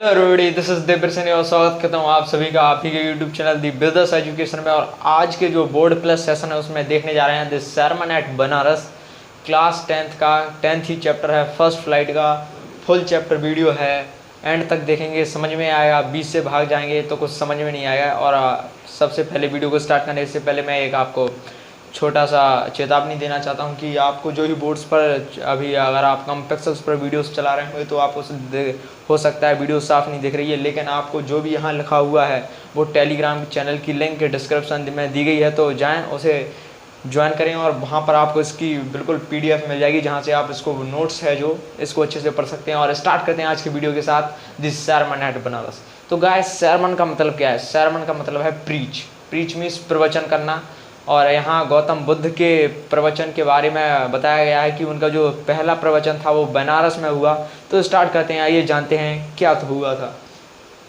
Everybody, this is देवप्रसन्न और स्वागत करता हूँ आप सभी का आप ही के यूट्यूब चैनल दी बिजनेस एजुकेशन में। और आज के जो बोर्ड प्लस सेशन है उसमें देखने जा रहे हैं this sermon at Banaras class 10th का 10th ही चैप्टर है। फर्स्ट फ्लाइट का फुल चैप्टर वीडियो है, एंड तक देखेंगे समझ में आएगा। 20 से भाग जाएंगे तो कुछ समझ में नहीं आएगा। और सबसे पहले वीडियो को स्टार्ट करने से पहले मैं एक आपको छोटा सा चेतावनी देना चाहता हूं कि आपको जो ही बोर्ड्स पर अभी अगर आप कम पिक्सल्स पर वीडियोस चला रहे होंगे तो आप हो सकता है वीडियो साफ़ नहीं दिख रही है, लेकिन आपको जो भी यहाँ लिखा हुआ है वो टेलीग्राम चैनल की लिंक डिस्क्रिप्शन में दी गई है, तो जाएं उसे ज्वाइन करें और वहाँ पर आपको इसकी बिल्कुल PDF मिल जाएगी, जहाँ से आप इसको नोट्स है जो इसको अच्छे से पढ़ सकते हैं। और स्टार्ट करते हैं आज की वीडियो के साथ दिस सरमन एट बनारस। तो गाइस, सरमन का मतलब क्या है? सरमन का मतलब है प्रीच। प्रीच मीन्स प्रवचन करना। और यहाँ गौतम बुद्ध के प्रवचन के बारे में बताया गया है कि उनका जो पहला प्रवचन था वो बनारस में हुआ। तो स्टार्ट करते हैं, आइए जानते हैं क्या तो हुआ था।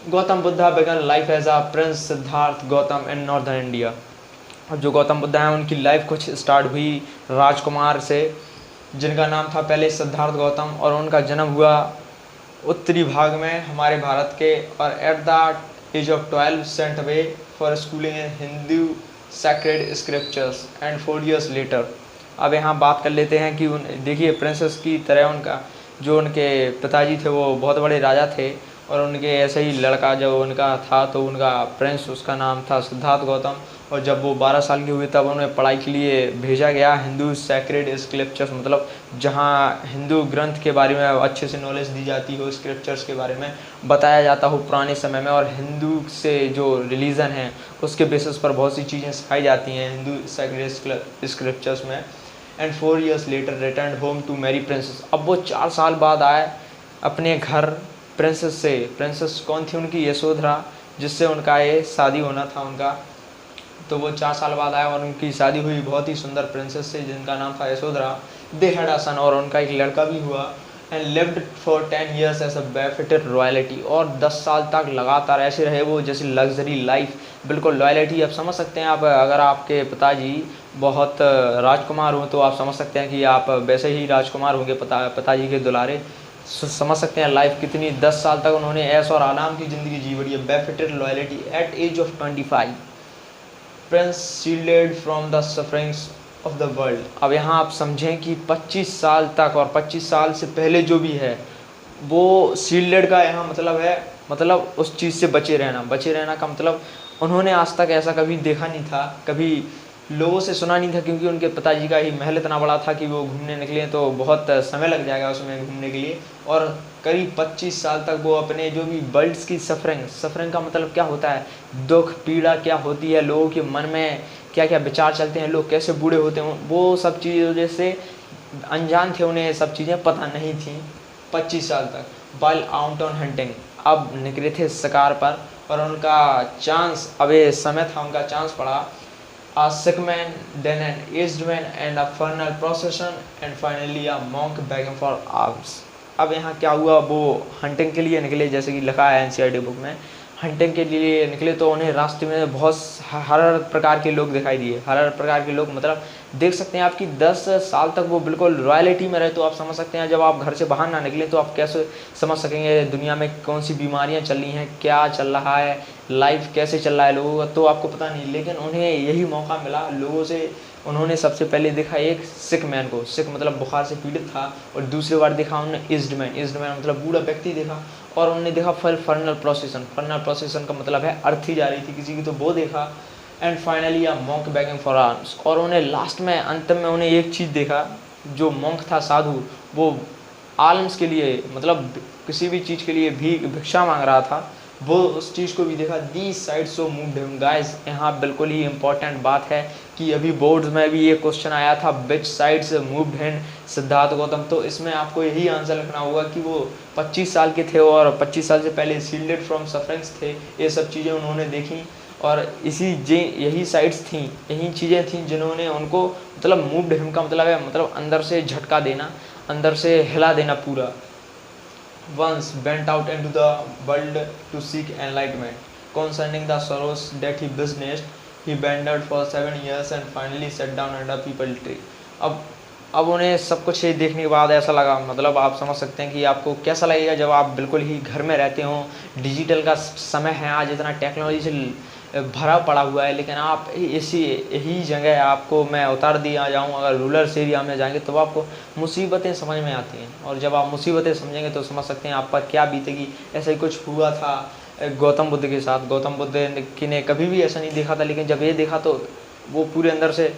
Gautam Buddha began life as a prince Siddhartha Gautam in northern India. और जो गौतम बुद्धा हैं उनकी लाइफ कुछ स्टार्ट हुई राजकुमार से, जिनका नाम था पहले सिद्धार्थ गौतम, और उनका जन्म हुआ उत्तरी भाग में हमारे भारत के। और at the age of 12 sent away for schooling in Hindu sacred scriptures and 4 years later. अब यहाँ बात कर लेते हैं कि देखिए प्रिंसेस की तरह उनका जो उनके पिताजी थे वो बहुत बड़े राजा थे, और उनके ऐसे ही लड़का जो उनका था तो उनका प्रिंस, उसका नाम था सिद्धार्थ गौतम। और जब वो 12 साल के हुए तब उन्हें पढ़ाई के लिए भेजा गया हिंदू सैक्रेड स्क्रिप्चर्स, मतलब जहाँ हिंदू ग्रंथ के बारे में अच्छे से नॉलेज दी जाती हो, स्क्रिप्चर्स के बारे में बताया जाता हो पुराने समय में। और हिंदू से जो रिलीजन है उसके बेसिस पर बहुत सी चीज़ें सिखाई जाती हैं हिंदू सैक्रेड स्क्रिप्चर्स में। And 4 years later return home to marry princess. अब वो 4 साल बाद आए अपने घर प्रिंसेस से। प्रिंसेस कौन थी? उनकी यशोधरा, जिससे उनका ये शादी होना था उनका। तो वो 4 साल बाद आए और उनकी शादी हुई बहुत ही सुंदर प्रिंसेस से जिनका नाम था यशोधरा। दे हैड अ सन, और उनका एक लड़का भी हुआ। And lived for 10 years as a befitted royalty. और 10 साल तक लगातार ऐसे रहे वो जैसे लग्जरी लाइफ, बिल्कुल लॉयलिटी। अब समझ सकते हैं आप, अगर आपके पिताजी बहुत राजकुमार हों तो आप समझ सकते हैं कि आप वैसे ही राजकुमार होंगे पिताजी के दुलारे। समझ सकते हैं लाइफ कितनी 10 साल तक उन्होंने ऐश और आराम की ज़िंदगी जी बड़ी है। Befitted royalty at age of 25 prince shielded from the sufferings of the world. अब यहाँ आप समझें कि 25 साल तक और 25 साल से पहले जो भी है वो शील्डेड का यहाँ मतलब है, मतलब उस चीज़ से बचे रहना। बचे रहना का मतलब उन्होंने आज तक ऐसा कभी देखा नहीं था, कभी लोगों से सुना नहीं था, क्योंकि उनके पिताजी का ही महल इतना बड़ा था कि वो घूमने निकले तो बहुत समय लग जाएगा उसमें घूमने के लिए। और करीब 25 साल तक वो अपने जो भी वर्ल्ड्स की सफरिंग का मतलब क्या होता है, दुख पीड़ा क्या होती है, लोगों के मन में क्या क्या विचार चलते हैं, लोग कैसे बूढ़े होते हैं, वो सब चीज़ों से अनजान थे, उन्हें सब चीज़ें पता नहीं थी 25 साल तक। वाइल आउट ऑन हंटिंग, अब निकले थे शिकार पर, और उनका चांस, अब ये समय था उनका चांस पड़ा। A sick man, then an aged man, and a funeral procession, and finally a monk begging for alms। अब यहाँ क्या हुआ, वो हंटिंग के लिए निकले, जैसे कि लिखा है NCERT बुक में। हंटिंग के लिए निकले तो उन्हें रास्ते में बहुत हर प्रकार के लोग दिखाई दिए। हर प्रकार के लोग मतलब देख सकते हैं आपकी 10 साल तक वो बिल्कुल रॉयलिटी में रहे, तो आप समझ सकते हैं जब आप घर से बाहर ना निकलें तो आप कैसे समझ सकेंगे दुनिया में कौन सी बीमारियां चल रही हैं, क्या चल रहा है, लाइफ कैसे चल रहा है लोगों का, तो आपको पता नहीं। लेकिन उन्हें यही मौका मिला लोगों से। उन्होंने सबसे पहले देखा एक सिक मैन को, सिक मतलब बुखार से पीड़ित था, और दूसरी बार देखा उन्होंने इज्ड मैन मतलब बूढ़ा व्यक्ति देखा। और उन्होंने देखा फर्नल प्रोसेसन का मतलब है अर्थी जा रही थी किसी की, तो वो देखा। And finally a monk begging for arms, और उन्हें लास्ट में अंत में उन्हें एक चीज़ देखा, जो मॉन्क था साधु, वो आल्म्स के लिए मतलब किसी भी चीज़ के लिए भी भिक्षा मांग रहा था, वो उस चीज़ को भी देखा। The side so moved him. Guys, यहाँ बिल्कुल ही इंपॉर्टेंट बात है कि अभी बोर्ड्स में भी ये क्वेश्चन आया था, विच साइड से मूव्ड हिम सिद्धार्थ गौतम। तो इसमें आपको यही आंसर लिखना होगा कि वो 25 साल के थे और 25 साल से पहले शील्डेड फ्रॉम सफरिंग्स थे। ये सब चीज़ें उन्होंने देखी, और यही साइड्स थी, यही चीज़ें थीं जिन्होंने उनको मतलब मूव्ड हिम का मतलब है मतलब अंदर से झटका देना, अंदर से हिला देना पूरा। Once went out into the world to seek enlightenment concerning the sorrows that he witnessed. He wandered for 7 years and finally sat down under a peepal tree। अब अब उन्हें सब कुछ ये देखने के बाद ऐसा लगा, मतलब आप समझ सकते हैं कि आपको कैसा लगेगा जब आप बिल्कुल ही घर में रहते हो। डिजिटल का समय है आज, इतना टेक्नोलॉजी से भरा पड़ा हुआ है, लेकिन आप इसी यही जगह आपको मैं उतार दिया जाऊँ, अगर रूरल एरिया में जाएंगे तो आपको मुसीबतें समझ में आती हैं। और जब आप मुसीबतें समझेंगे तो समझ सकते हैं आप पर क्या बीतेगी। ऐसा ही कुछ हुआ था गौतम बुद्ध के साथ। गौतम बुद्ध ने कभी भी ऐसा नहीं देखा था, लेकिन जब ये देखा तो वो पूरे अंदर से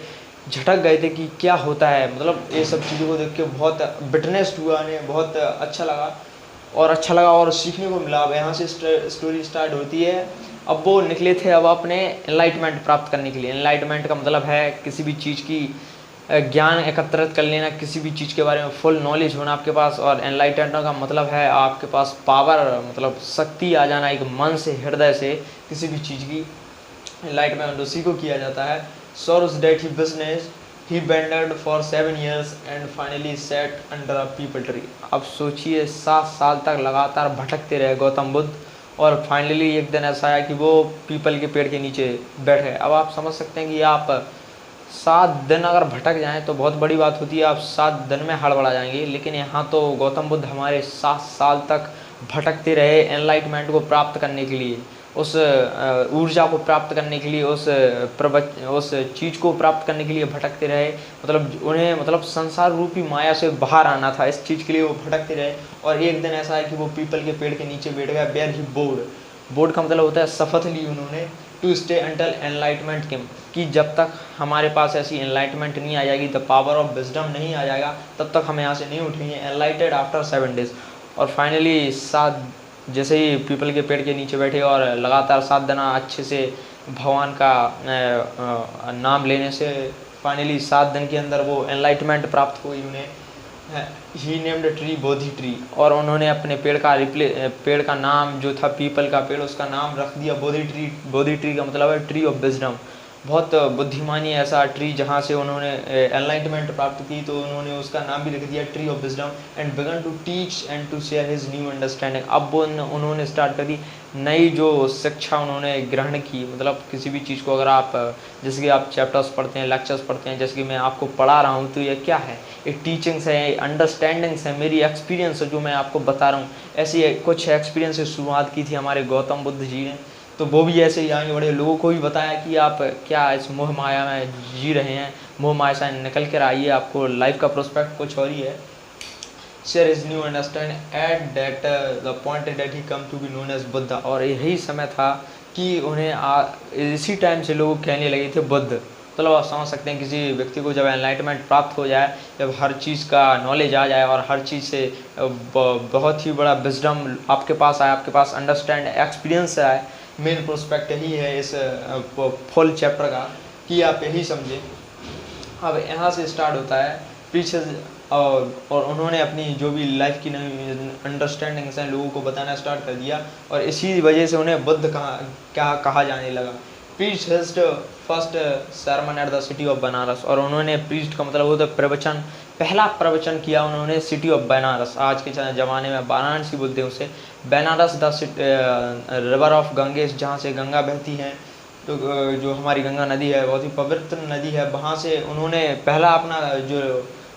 झटक गए थे कि क्या होता है। मतलब ये सब चीज़ों को देख के बहुत बिटनेस्ड हुआ, उन्हें बहुत अच्छा लगा और सीखने को मिला। अब यहाँ से स्टोरी स्टार्ट होती है। अब वो निकले थे अब अपने एनलाइटमेंट प्राप्त करने के लिए। एनलाइटमेंट का मतलब है किसी भी चीज़ की ज्ञान एकत्रित कर लेना, किसी भी चीज़ के बारे में फुल नॉलेज होना आपके पास। और एनलाइटमेंट का मतलब है आपके पास पावर, मतलब शक्ति आ जाना एक मन से, हृदय से किसी भी चीज़ की। एनलाइटमेंट उसी को किया जाता है। Soros that he business, he wandered for 7 years and finally sat under a peepal tree। अब सोचिए 7 साल तक लगातार भटकते रहे गौतम बुद्ध, और फाइनली एक दिन ऐसा आया कि वो पीपल के पेड़ के नीचे बैठे। अब आप समझ सकते हैं कि आप 7 दिन अगर भटक जाएं तो बहुत बड़ी बात होती है, आप 7 दिन में हड़बड़ा जाएंगे। लेकिन यहाँ तो गौतम बुद्ध हमारे 7 साल तक भटकते रहे एनलाइटमेंट को प्राप्त करने के लिए, उस ऊर्जा को प्राप्त करने के लिए, उस चीज़ को प्राप्त करने के लिए भटकते रहे। मतलब उन्हें, मतलब संसार रूपी माया से बाहर आना था, इस चीज़ के लिए वो भटकते रहे। और एक दिन ऐसा है कि वो पीपल के पेड़ के नीचे बैठ गया। वेयर ही बोर्ड का मतलब होता है शपथ ली उन्होंने, टू स्टे अंटिल एनलाइटमेंट केम, कि जब तक हमारे पास ऐसी एनलाइटमेंट नहीं आ जाएगी, द पावर ऑफ विजडम नहीं आ जाएगा, तब तक हम यहाँ से नहीं उठेंगे। एनलाइटेड आफ्टर 7 days। और फाइनली जैसे ही पीपल के पेड़ के नीचे बैठे और लगातार 7 दिन अच्छे से भगवान का नाम लेने से फाइनली 7 दिन के अंदर वो एनलाइटमेंट प्राप्त हुई उन्हें। ही नेम्ड ट्री बोधि ट्री, और उन्होंने अपने पेड़ का नाम जो था पीपल का पेड़, उसका नाम रख दिया बोधि ट्री। बोधि ट्री का मतलब है ट्री ऑफ विजडम, बहुत बुद्धिमानी ऐसा ट्री जहाँ से उन्होंने एनलाइटमेंट प्राप्त की, तो उन्होंने उसका नाम भी लिख दिया tree of wisdom. And began to teach and to share his new understanding. अब वो उन्होंने स्टार्ट कर दी नई जो शिक्षा उन्होंने ग्रहण की। मतलब किसी भी चीज़ को अगर आप, जैसे कि आप चैप्टर्स पढ़ते हैं, लेक्चर्स पढ़ते हैं, जैसे कि मैं आपको पढ़ा रहा हूँ, तो ये क्या है, एक टीचिंग्स है, अंडरस्टैंडिंग्स है, मेरी एक्सपीरियंस है जो मैं आपको बता रहा हूँ। ऐसी कुछ एक्सपीरियंस से शुरुआत की थी हमारे गौतम बुद्ध जी ने। तो वो भी ऐसे ही आगे बढ़े, लोगों को भी बताया कि आप क्या इस मोह माया में जी रहे हैं, मोह माया से निकल कर आइए, आपको लाइफ का प्रोस्पेक्ट कुछ और ही है। Share is new understand at that the point that he come to be known as Buddha. और यही समय था कि उन्हें इसी टाइम से लोग कहने लगे थे बुद्ध। मतलब आप समझ सकते हैं किसी व्यक्ति को जब एनलाइटमेंट प्राप्त हो जाए, जब हर चीज़ का नॉलेज आ जाए और हर चीज़ से बहुत ही बड़ा विजडम आपके पास आए, आपके पास अंडरस्टैंड एक्सपीरियंस आए। मेन प्रोस्पेक्ट यही है इस फुल चैप्टर का, कि आप यही समझें। अब यहाँ से स्टार्ट होता है पीछे, और उन्होंने अपनी जो भी लाइफ की नई अंडरस्टैंडिंग्स हैं लोगों को बताना स्टार्ट कर दिया, और इसी वजह से उन्हें बुद्ध क्या कहा जाने लगा। Priest his first sermon at the city of Banaras. और उन्होंने प्रीस्ट का मतलब होता है प्रवचन, पहला प्रवचन किया उन्होंने सिटी ऑफ बनारस। आज के ज़माने में वाराणसी बोलते हैं उसे। Banaras the river of Ganges, जहाँ से गंगा बहती है, तो जो हमारी गंगा नदी है बहुत ही पवित्र नदी है, वहाँ से उन्होंने पहला अपना जो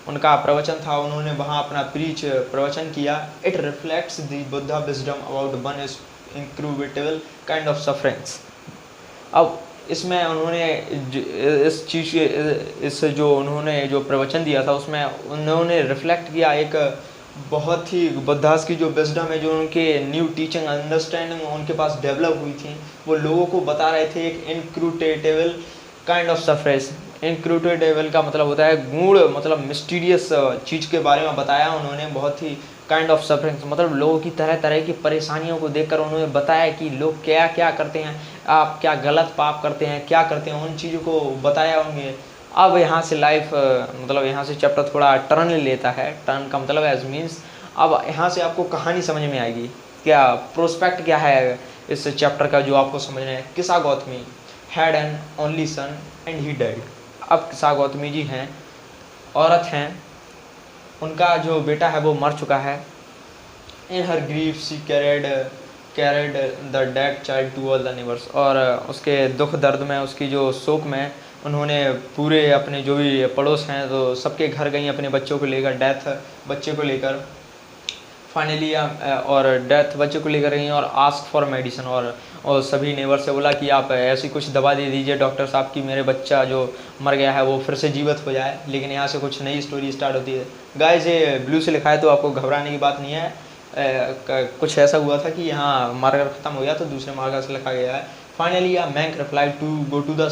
उनका प्रवचन था, उन्होंने वहाँ अपना प्रवचन किया। It reflects the Buddha wisdom about one is inevitable kind of sufferings. अब इसमें उन्होंने इस चीज़ के इस जो उन्होंने जो प्रवचन दिया था उसमें उन्होंने रिफ्लेक्ट किया एक बहुत ही बुद्धास की जो विजडम है, जो उनके न्यू टीचिंग अंडरस्टैंडिंग उनके पास डेवलप हुई थी, वो लोगों को बता रहे थे एक इनक्रूटेबल काइंड ऑफ सफरेंस। इनक्रूटेबल का मतलब होता है गूढ़, मतलब मिस्टीरियस चीज़ के बारे में बताया उन्होंने। बहुत ही काइंड ऑफ सफरिंग्स मतलब लोगों की तरह तरह की परेशानियों को देखकर उन्होंने बताया कि लोग क्या क्या करते हैं, आप क्या गलत पाप करते हैं, क्या करते हैं, उन चीज़ों को बताया उन्हें। अब यहाँ से लाइफ मतलब यहाँ से चैप्टर थोड़ा टर्न लेता है। टर्न का मतलब एज मीन्स अब यहाँ से आपको कहानी समझ में आएगी, क्या प्रोस्पेक्ट क्या है इस चैप्टर का जो आपको समझना है। Kisa Gautami had an only son and he died. अब किसा गौतमी जी हैं, औरत हैं, उनका जो बेटा है वो मर चुका है। In her grief she carried the dead child to all the neighbours. और उसके दुख दर्द में, उसकी जो शोक में उन्होंने पूरे अपने जो भी पड़ोस हैं तो सबके घर गई अपने बच्चों को लेकर, बच्चे को लेकर फाइनली, और डेथ बच्चे को लेकर गई और आस्क फॉर मेडिसिन, और सभी नेबर से बोला कि आप ऐसी कुछ दवा दे दीजिए डॉक्टर साहब कि मेरे बच्चा जो मर गया है वो फिर से जीवित हो जाए। लेकिन यहाँ से कुछ नई स्टोरी स्टार्ट होती है। गाइस ये ब्लू से लिखा है तो आपको घबराने की बात नहीं है। कुछ ऐसा हुआ था कि यहाँ मार्कर ख़त्म हो गया तो दूसरे मार्कर से लिखा गया है। Finally a man replied to go to the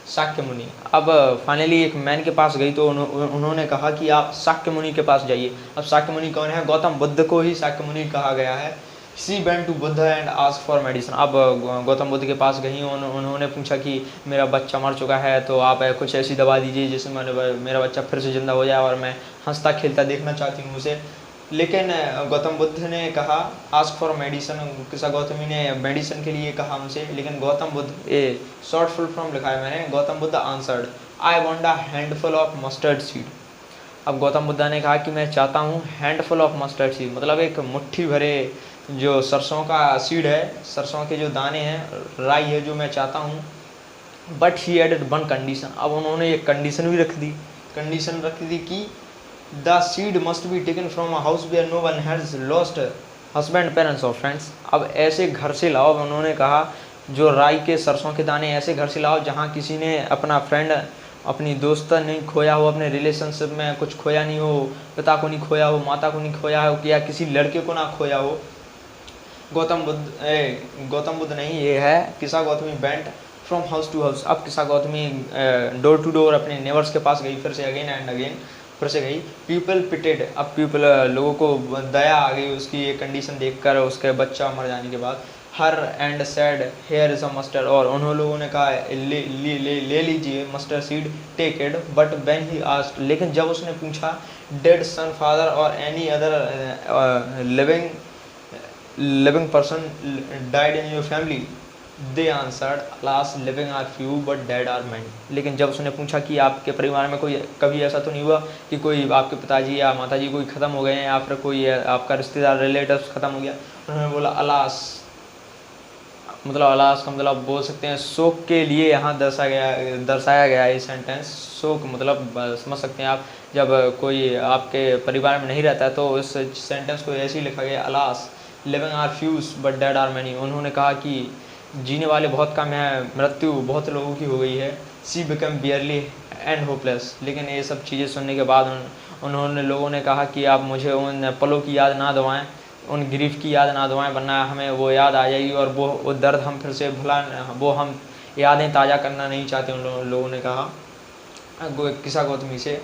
Shakya Muni. अब फाइनली एक मैन के पास गई तो उन्होंने कहा कि आप शाक्य मुनि के पास जाइए। अब शाक्य मुनि कौन है? गौतम बुद्ध को ही शाक्य मुनि कहा गया है। She went to Buddha and ask for medicine. अब गौतम बुद्ध के पास गई, उन्होंने पूछा कि मेरा बच्चा मर चुका है तो आप कुछ ऐसी दवा दीजिए जिससे मेरा बच्चा फिर से ज़िंदा हो जाए और मैं हंसता खेलता देखना चाहती हूँ उसे। लेकिन गौतम बुद्ध ने कहा आस्क फॉर मेडिसिन, किसा गौतमी ने मेडिसिन के लिए कहा उनसे। लेकिन गौतम बुद्ध, ए शॉर्ट फुल फॉर्म लिखा है मैंने, Gautam Buddha answered I want a handful of mustard seed. अब गौतम बुद्ध ने कहा कि मैं चाहता हूँ हैंडफुल ऑफ मस्टर्ड सीड, मतलब एक मुट्ठी भरे जो सरसों का सीड है, सरसों के जो दाने हैं, राई है, जो मैं चाहता हूँ। But he added one condition. अब उन्होंने एक कंडीशन भी रख दी कि the seed must be taken from a house where no one has lost husband, parents और फ्रेंड्स। अब ऐसे घर से लाओ, उन्होंने कहा जो राई के सरसों के दाने ऐसे घर से लाओ जहाँ किसी ने अपना फ्रेंड, अपनी दोस्त नहीं खोया हो, अपने रिलेशनशिप में कुछ खोया नहीं हो, पिता को नहीं खोया हो, माता को नहीं खोया हो, या किसी लड़के को ना खोया हो। गौतम बुद्ध नहीं, ये है Kisa Gautami went from house to house. अब Kisa Gautami door to door अपने नेबर्स के पास गई, फिर से अगेन एंड अगेन फिर से गई। People pitted. अब लोगों को दया आ गई उसकी ये कंडीशन देखकर, उसके बच्चा मर जाने के बाद। Her and said here is a mustard. और उन्होंने लोगों ने कहा ले लीजिए mustard seed, take it. But when he asked, लेकिन जब उसने पूछा डेड सन, फादर और any other living person died in your family, they answered alas living are few but dead are many. लेकिन जब उसने पूछा कि आपके परिवार में कोई कभी ऐसा तो नहीं हुआ कि कोई आपके पिताजी या माताजी कोई ख़त्म हो गए हैं या फिर कोई आपका रिश्तेदार रिलेटिव ख़त्म हो गया, उन्होंने बोला अलास, मतलब अलास का मतलब बोल सकते हैं शोक के लिए यहाँ दर्शाया गया ये सेंटेंस। शोक मतलब समझ सकते हैं आप, जब कोई आपके परिवार में नहीं रहता है तो इस सेंटेंस को ऐसे ही लिखा गया, alas living are few but dead are many. उन्होंने कहा कि जीने वाले बहुत कम हैं, मृत्यु बहुत लोगों की हो गई है। सी बिकम बियरली एंड होपलेस। लेकिन ये सब चीज़ें सुनने के बाद उन्होंने लोगों ने कहा कि आप मुझे उन पलों की याद ना दिलाएं, उन ग्रीफ की याद ना दिलाएं, वरना हमें वो याद आ जाएगी और वो दर्द हम फिर से वो हम यादें ताज़ा करना नहीं चाहते। उन लोगों ने कहा किसा गौतमी से।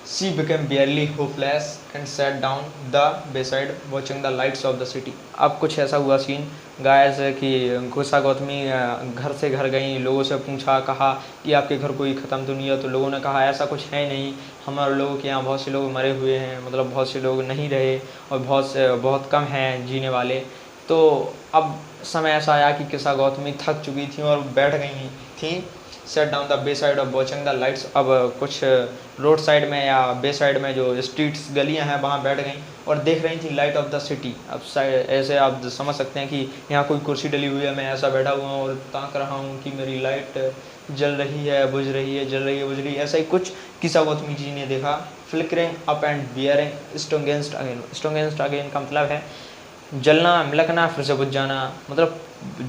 She became barely hopeless and sat down the bayside watching the lights of the city। अब कुछ ऐसा हुआ सीन गायस कि किसा गौतमी घर से घर गई, लोगों से पूछा, कहा कि आपके घर कोई ख़त्म तो नहीं है? तो लोगों ने कहा ऐसा कुछ है नहीं, हमारे लोगों के यहाँ बहुत से लोग मरे हुए हैं, मतलब बहुत से लोग नहीं रहे और बहुत कम हैं जीने वाले। तो अब समय ऐसा आया कि किसा गौतमी थक चुकी थी और बैठ गई थी, sat down the bay side of watching the lights. अब कुछ रोड साइड में या बे साइड में जो स्ट्रीट्स गलियां हैं वहाँ बैठ गई और देख रही थी लाइट ऑफ द सिटी। अब ऐसे आप समझ सकते हैं कि यहाँ कोई कुर्सी डली हुई है, मैं ऐसा बैठा हुआ हूँ और ताक रहा हूँ कि मेरी लाइट जल रही है, बुझ रही है, जल रही है, बुझ रही है। ऐसा ही कुछ किसा गौतमी जी ने देखा। Flickering up and bearing strongest again. Strongest again का मतलब है जलना, मिलकना, फिर से बुझ जाना, मतलब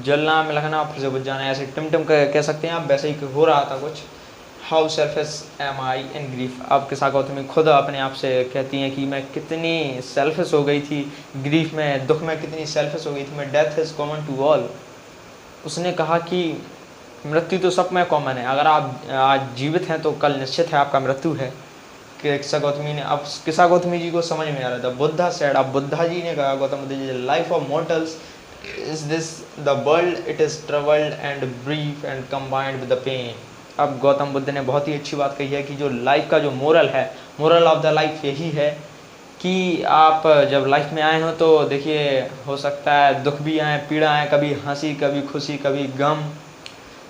जलना, मिलकना, फिर से बुझ जाना। ऐसे टिम कह सकते हैं आप, वैसे ही हो रहा था कुछ। How selfish am I in grief. अब किसा गौतमी खुद अपने आप से कहती हैं कि मैं कितनी सेल्फिश हो गई थी ग्रीफ में, दुख में कितनी सेल्फिश हो गई थी मैं। Death is common to all. उसने कहा कि मृत्यु तो सब में कॉमन है, अगर आप आज जीवित हैं तो कल निश्चित है आपका मृत्यु है। किसा गौतमी ने, अब किसा गौतमी जी को समझ में आ रहा था। बुद्धा सेड, अब बुद्धा जी ने कहा Gautam Buddha ji, life of mortals is this the world, it is troubled and brief and combined with the pain. अब गौतम बुद्ध ने बहुत ही अच्छी बात कही है कि जो लाइफ का जो मोरल है, मोरल ऑफ द लाइफ यही है कि आप जब लाइफ में आए हो तो देखिए हो सकता है दुख भी आए, पीड़ा आए, कभी हंसी, कभी खुशी, कभी गम,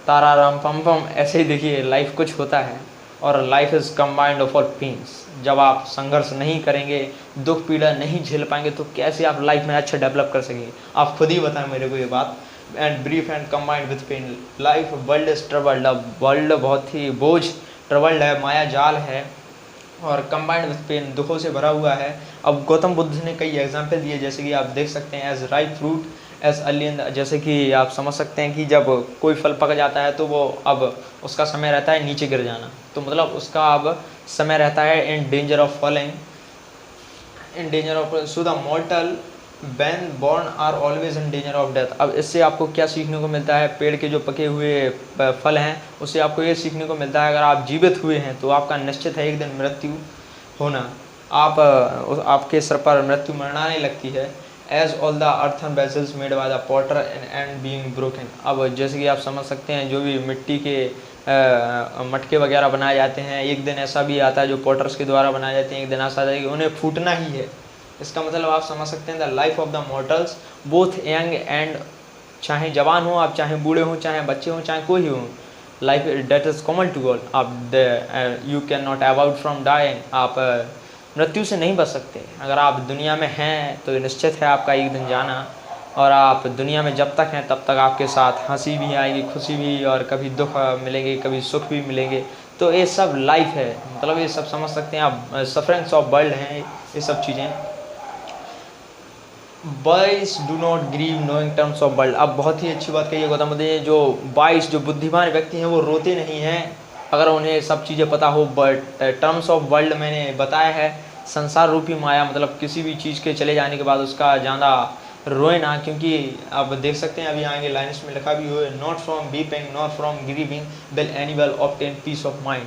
तारा राम पम पम, ऐसे ही देखिए लाइफ कुछ होता है। और life is combined of all pains. जब आप संघर्ष नहीं करेंगे, दुख पीड़ा नहीं झेल पाएंगे तो कैसे आप लाइफ में अच्छा डेवलप कर सकेंगे? आप खुद ही बताएं मेरे को ये बात। And brief and combined with pain. Life world is troubled, अब वर्ल्ड बहुत ही बोझ ट्रबल्ड है, माया जाल है और कंबाइंड विथ पेन, दुखों से भरा हुआ है। अब गौतम बुद्ध ने कई एग्जाम्पल दिए, जैसे कि आप देख सकते हैं, as ripe fruit as early in, जैसे कि आप समझ सकते हैं कि जब कोई फल पक जाता है तो वो अब उसका समय रहता है नीचे गिर जाना, तो मतलब उसका अब समय रहता है in danger of falling, in danger of, so the mortal when born are always in danger of death. अब इससे आपको क्या सीखने को मिलता है, पेड़ के जो पके हुए फल हैं उससे आपको ये सीखने को मिलता है अगर आप जीवित हुए हैं तो आपका निश्चित है एक दिन मृत्यु होना, आपके सर पर मृत्यु मरना लगती है। As all the earthen vessels made by the potter end being broken. अब जैसे कि आप समझ सकते हैं जो भी मिट्टी के मटके वगैरह बनाए जाते हैं, एक दिन ऐसा भी आता है जो पॉटर्स के द्वारा बनाए जाते हैं, एक दिन ऐसा आता है कि उन्हें फूटना ही है। इसका मतलब आप समझ सकते हैं the life of the mortals both young and, चाहे जवान हो आप, चाहे बूढ़े हों, चाहे बच्चे हों, चाहे कोई हो, life death is common to all. आप you can not avoid from dying, आप मृत्यु से नहीं बच सकते। अगर आप दुनिया में हैं तो निश्चित है आपका एक दिन जाना, और आप दुनिया में जब तक हैं तब तक आपके साथ हंसी भी आएगी, खुशी भी, और कभी दुख मिलेंगे, कभी सुख भी मिलेंगे। तो ये सब लाइफ है, मतलब ये सब समझ सकते हैं आप, सफरेंस ऑफ वर्ल्ड हैं ये सब चीज़ें। Boys do not grieve knowing terms of world. अब बहुत ही अच्छी बात कही है गौतम बुद्ध ने, जो बॉयज जो बुद्धिमान व्यक्ति हैं वो रोते नहीं हैं अगर उन्हें सब चीज़ें पता हो। बट टर्म्स ऑफ वर्ल्ड मैंने बताया है, संसार रूपी माया, मतलब किसी भी चीज़ के चले जाने के बाद उसका ज़्यादा रोए ना, क्योंकि आप देख सकते हैं अभी आगे लाइन्स में लिखा भी हुआ है, not from weeping not from grieving will anyone obtain peace of mind.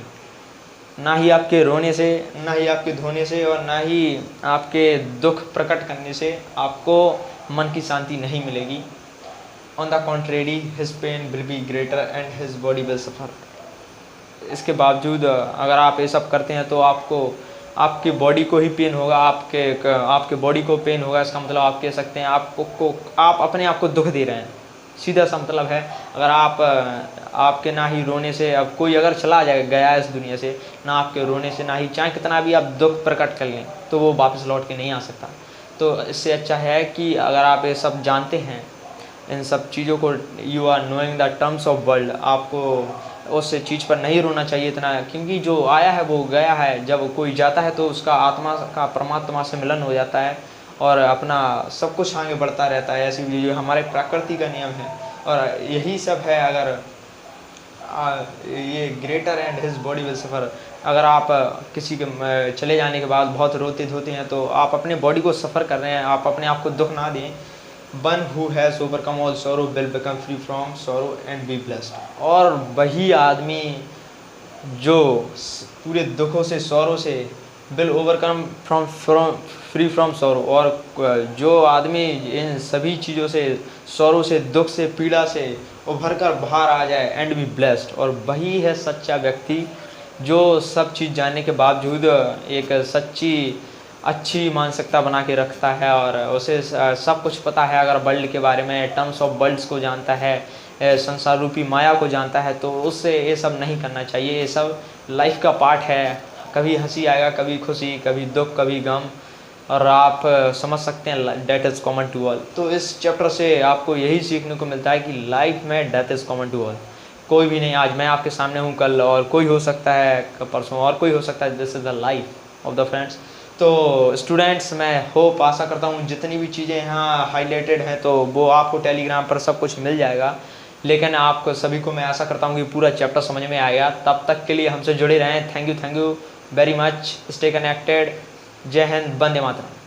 ना ही आपके रोने से, ना ही आपके धोने से, और ना ही आपके दुख प्रकट करने से आपको मन की शांति नहीं मिलेगी। On the contrary his pain will be greater and his body will suffer. इसके बावजूद अगर आप ये सब करते हैं तो आपको आपकी बॉडी को ही पेन होगा, आपके बॉडी को पेन होगा। इसका मतलब आप कह सकते हैं आप अपने आप को दुख दे रहे हैं, सीधा सा मतलब है। अगर आपके ना ही रोने से, अब कोई अगर चला गया इस दुनिया से, ना आपके रोने से, ना ही चाहे कितना भी आप दुख प्रकट कर लें तो वो वापस लौट के नहीं आ सकता। तो इससे अच्छा है कि अगर आप ये सब जानते हैं, इन सब चीज़ों को, you are knowing the terms of world, आपको उस चीज़ पर नहीं रोना चाहिए इतना, क्योंकि जो आया है वो गया है। जब कोई जाता है तो उसका आत्मा का परमात्मा से मिलन हो जाता है और अपना सब कुछ आगे बढ़ता रहता है। ऐसी जो हमारे प्रकृति का नियम है, और यही सब है। अगर ये greater and his body will सफ़र, अगर आप किसी के चले जाने के बाद बहुत रोते धोते हैं तो आप अपने बॉडी को सफ़र कर रहे हैं, आप अपने आप को दुख ना दें। One who has overcome all sorrow will become free from sorrow and be blessed. और वही आदमी जो पूरे दुखों से, सॉरो से, will overcome free from sorrow, और जो आदमी इन सभी चीज़ों से, सॉरो से, दुख से, पीड़ा से उभर कर बाहर आ जाए, एंड बी ब्लेस्ड। और वही है सच्चा व्यक्ति जो सब चीज़ जानने के बावजूद एक सच्ची अच्छी मानसिकता बना के रखता है, और उसे सब कुछ पता है। अगर वर्ल्ड के बारे में, टर्म्स ऑफ वर्ल्ड्स को जानता है, संसार रूपी माया को जानता है, तो उससे ये सब नहीं करना चाहिए। ये सब लाइफ का पार्ट है, कभी हंसी आएगा, कभी खुशी, कभी दुख, कभी गम, और आप समझ सकते हैं death is common to all. तो इस चैप्टर से आपको यही सीखने को मिलता है कि लाइफ में death is common to all. कोई भी नहीं, आज मैं आपके सामने हूँ, कल और कोई हो सकता है, परसों और कोई हो सकता है। This is the life of the friends. तो स्टूडेंट्स, मैं होप आशा करता हूँ जितनी भी चीज़ें यहाँ हाईलाइटेड हैं तो वो आपको टेलीग्राम पर सब कुछ मिल जाएगा, लेकिन आप सभी को मैं आशा करता हूँ कि पूरा चैप्टर समझ में आ गया। तब तक के लिए हमसे जुड़े रहें। Thank you very much. Stay connected. जय हिंद, वंदे मातरम।